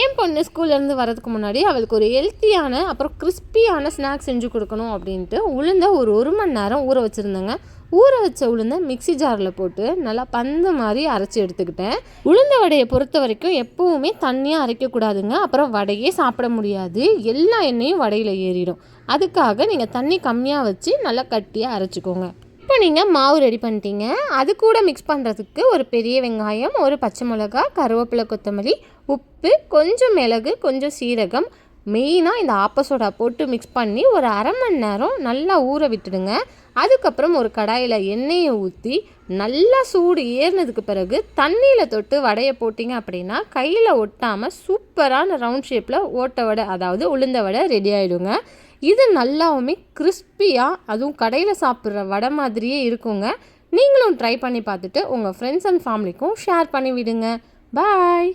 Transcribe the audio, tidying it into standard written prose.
என் பொண்ணு ஸ்கூல்லேருந்து வரதுக்கு முன்னாடி அவளுக்கு ஒரு ஹெல்த்தியான அப்புறம் கிறிஸ்பியான ஸ்நாக்ஸ் செஞ்சு கொடுக்கணும் அப்படின்ட்டு உளுந்தை ஒரு மணி நேரம் ஊற வச்சுருந்தேங்க. ஊற வச்ச உளுந்தை மிக்சி ஜாரில் போட்டு நல்லா பந்து மாதிரி அரைச்சி எடுத்துக்கிட்டேன். உளுந்த வடையை பொறுத்த வரைக்கும் எப்போவுமே தண்ணியாக அரைக்கக்கூடாதுங்க. அப்புறம் வடையே சாப்பிட முடியாது, எல்லா எண்ணெயும் வடையில் ஏறிடும். அதுக்காக நீங்கள் தண்ணி கம்மியாக வச்சு நல்லா கட்டியாக அரைச்சிக்கோங்க. இப்போ நீங்கள் மாவு ரெடி பண்ணிட்டீங்க. அது கூட மிக்ஸ் பண்ணுறதுக்கு ஒரு பெரிய வெங்காயம், ஒரு பச்சை மிளகா, கருவேப்பிலை, கொத்தமல்லி, உப்பு, கொஞ்சம் மிளகு, கொஞ்சம் சீரகம், மெயினாக இந்த ஆப்பசோடா போட்டு மிக்ஸ் பண்ணி ஒரு அரை மணி நேரம் நல்லா ஊற விட்டுடுங்க. அதுக்கப்புறம் ஒரு கடாயில் எண்ணெயை ஊற்றி நல்லா சூடு ஏறினதுக்கு பிறகு தண்ணியில் தொட்டு வடையை போட்டிங்க அப்படின்னா கையில் ஒட்டாமல் சூப்பரான ரவுண்ட் ஷேப்பில் ஓட்ட வடை, அதாவது உளுந்த வடை ரெடி ஆகிடுங்க. இது நல்லாவுமே கிறிஸ்பியாக, அதுவும் கடையில் சாப்பிட்ற வடை மாதிரியே இருக்குங்க. நீங்களும் ட்ரை பண்ணி பார்த்துட்டு உங்கள் ஃப்ரெண்ட்ஸ் அண்ட் ஃபேமிலிக்கும் ஷேர் பண்ணி விடுங்க. பாய்.